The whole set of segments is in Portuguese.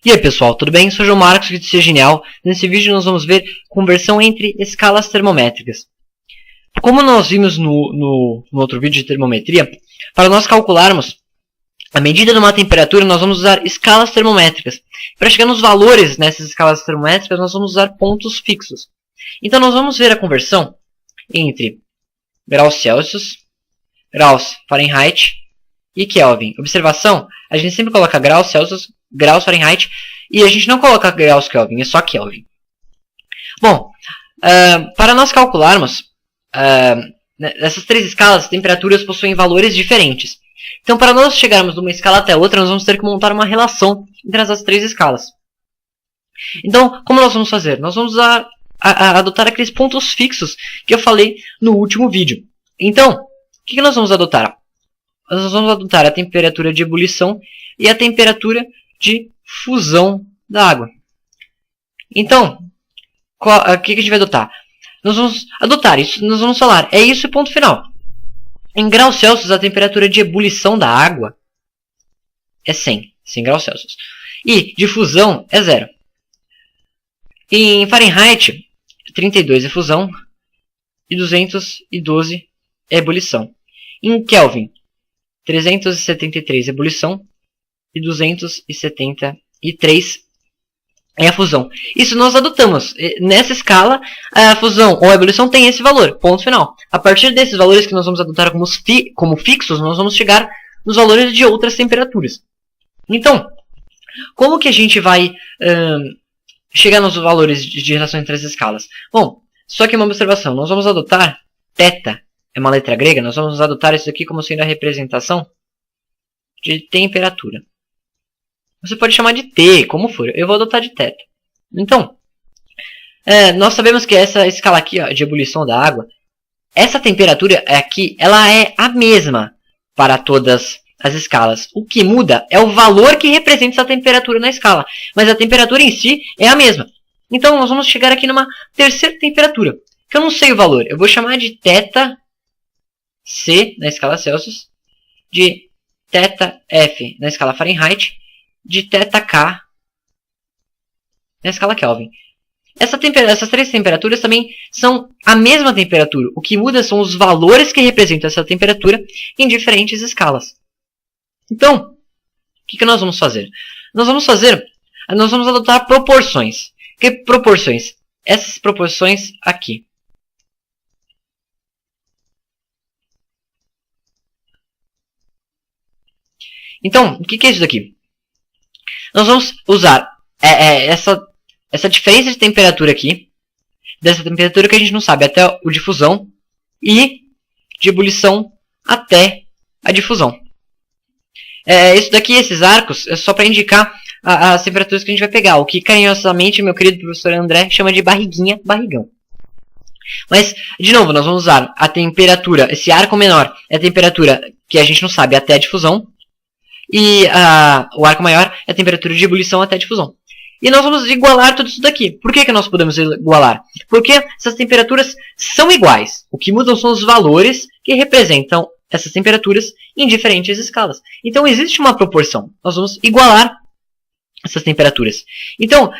E aí pessoal, tudo bem? Sou o João Marcos, aqui do Ser Genial. Nesse vídeo nós vamos ver conversão entre escalas termométricas. Como nós vimos no outro vídeo de termometria, para nós calcularmos a medida de uma temperatura, nós vamos usar escalas termométricas. Para chegar nos valores nessas escalas termométricas, nós vamos usar pontos fixos. Então nós vamos ver a conversão entre graus Celsius, graus Fahrenheit e Kelvin. Observação, a gente sempre coloca graus Celsius, graus Fahrenheit, e a gente não coloca graus Kelvin, é só Kelvin. Bom, para nós calcularmos essas três escalas, as temperaturas possuem valores diferentes. Então, para nós chegarmos de uma escala até outra, nós vamos ter que montar uma relação entre essas três escalas. Então, como nós vamos fazer? Nós vamos adotar aqueles pontos fixos que eu falei no último vídeo. Então, o que nós vamos adotar? Nós vamos adotar a temperatura de ebulição e a temperatura de fusão da água. Então, o que a gente vai adotar? Nós vamos adotar isso, nós vamos falar, é isso e ponto final. Em graus Celsius, a temperatura de ebulição da água é 100 graus Celsius. E de fusão é 0. Em Fahrenheit, 32 é fusão e 212 é ebulição. Em Kelvin, 373 é ebulição e 273 é a fusão. Isso nós adotamos. Nessa escala, a fusão ou a ebulição tem esse valor. Ponto final. A partir desses valores que nós vamos adotar como fixos, nós vamos chegar nos valores de outras temperaturas. Então, como que a gente vai chegar nos valores de relação entre as escalas? Bom, só que uma observação. Nós vamos adotar θ, é uma letra grega, nós vamos adotar isso aqui como sendo a representação de temperatura. Você pode chamar de T, como for. Eu vou adotar de θ. Então, nós sabemos que essa escala aqui, ó, de ebulição da água, essa temperatura aqui, ela é a mesma para todas as escalas. O que muda é o valor que representa essa temperatura na escala. Mas a temperatura em si é a mesma. Então, nós vamos chegar aqui numa terceira temperatura, que eu não sei o valor. Eu vou chamar de θC na escala Celsius, de θF na escala Fahrenheit, de θK na escala Kelvin. Essas três temperaturas também são a mesma temperatura. O que muda são os valores que representam essa temperatura em diferentes escalas. Então, o que nós vamos fazer? Nós vamos adotar proporções. Que proporções? Essas proporções aqui. Então, o que é isso daqui? Nós vamos usar essa diferença de temperatura aqui, dessa temperatura que a gente não sabe até o de fusão, e de ebulição até a difusão. Isso daqui, esses arcos, é só para indicar as temperaturas que a gente vai pegar, o que carinhosamente meu querido professor André chama de barriguinha, barrigão. Mas, de novo, nós vamos usar a temperatura, esse arco menor é a temperatura que a gente não sabe até a difusão, e o arco maior é a temperatura de ebulição até a difusão. E nós vamos igualar tudo isso daqui. Por que nós podemos igualar? Porque essas temperaturas são iguais. O que mudam são os valores que representam essas temperaturas em diferentes escalas. Então existe uma proporção. Nós vamos igualar essas temperaturas. Então,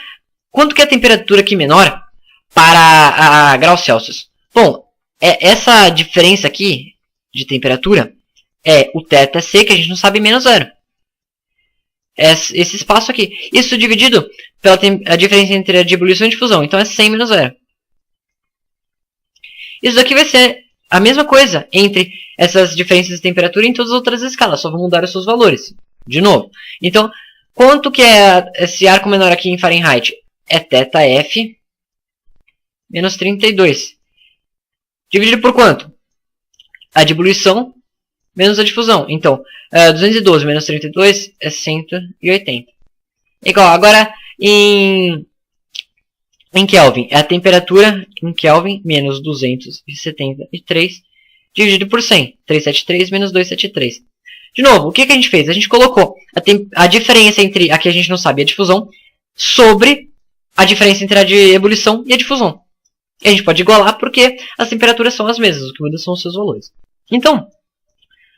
quanto que é a temperatura aqui menor para graus Celsius? Bom, essa diferença aqui de temperatura é o θC, que a gente não sabe, menos 0. Esse espaço aqui. Isso dividido pela a diferença entre a de ebulição e a difusão. Então é 100 menos 0. Isso daqui vai ser a mesma coisa entre essas diferenças de temperatura em todas as outras escalas. Só vão mudar os seus valores. De novo. Então, quanto que é esse arco menor aqui em Fahrenheit? É θF menos 32. Dividido por quanto? A de ebulição menos a difusão. Então, 212 menos 32 é 180. Igual, agora em Kelvin, é a temperatura em Kelvin menos 273 dividido por 100. 373 menos 273. De novo, o que a gente fez? A gente colocou a diferença entre a que a gente não sabe, a difusão, sobre a diferença entre a de ebulição e a difusão. E a gente pode igualar porque as temperaturas são as mesmas, o que muda são os seus valores. Então,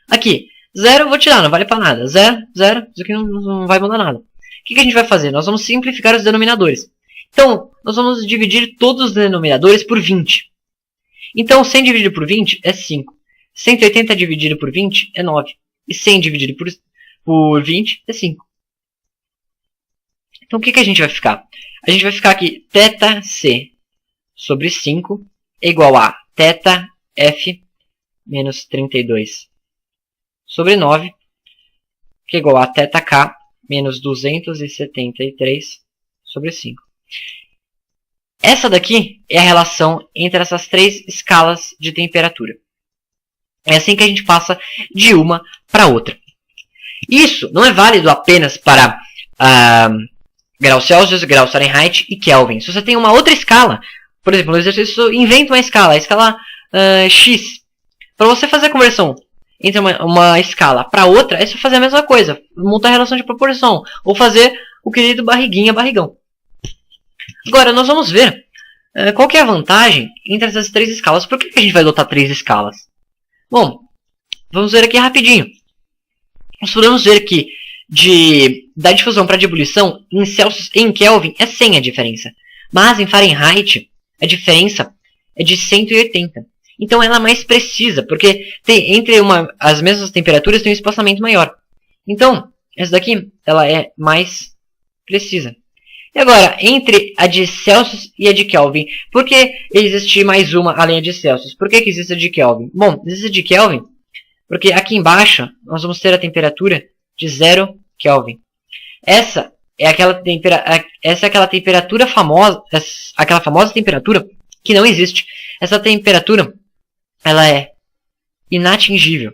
aqui, 0 eu vou tirar, não vale para nada. 0, 0, isso aqui não vai mudar nada. que a gente vai fazer? Nós vamos simplificar os denominadores. Então, nós vamos dividir todos os denominadores por 20. Então, 100 dividido por 20 é 5. 180 dividido por 20 é 9. E 100 dividido por 20 é 5. Então, o que a gente vai ficar? A gente vai ficar aqui, θc sobre 5 é igual a θf menos 32 sobre 9, que é igual a θk menos 273 sobre 5. Essa daqui é a relação entre essas três escalas de temperatura. É assim que a gente passa de uma para outra. Isso não é válido apenas para graus Celsius, graus Fahrenheit e Kelvin. Se você tem uma outra escala, por exemplo, no exercício inventa uma escala, a escala X. Para você fazer a conversão entre uma escala para outra, é só fazer a mesma coisa. Montar a relação de proporção. Ou fazer o querido barriguinha, barrigão. Agora, nós vamos ver qual que é a vantagem entre essas três escalas. Por que a gente vai adotar três escalas? Bom, vamos ver aqui rapidinho. Nós podemos ver que da difusão para a ebulição, em Celsius e em Kelvin, é 100 a diferença. Mas em Fahrenheit, a diferença é de 180. Então ela é mais precisa, porque entre as mesmas temperaturas tem um espaçamento maior. Então, essa daqui ela é mais precisa. E agora, entre a de Celsius e a de Kelvin, por que existe mais uma além de Celsius? Por que existe a de Kelvin? Bom, existe a de Kelvin porque aqui embaixo nós vamos ter a temperatura de 0 Kelvin. Essa é aquela temperatura famosa, aquela famosa temperatura que não existe. Essa temperatura ela é inatingível.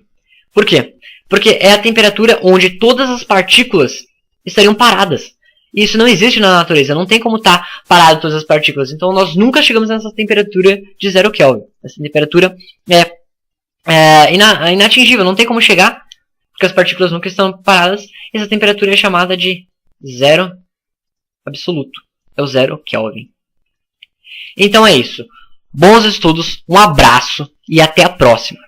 Por quê? Porque é a temperatura onde todas as partículas estariam paradas. E isso não existe na natureza, não tem como estar parado todas as partículas. Então nós nunca chegamos nessa temperatura de 0 Kelvin. Essa temperatura é inatingível, não tem como chegar, porque as partículas nunca estão paradas. Essa temperatura é chamada de zero absoluto. É o 0 Kelvin. Então é isso. Bons estudos, um abraço e até a próxima.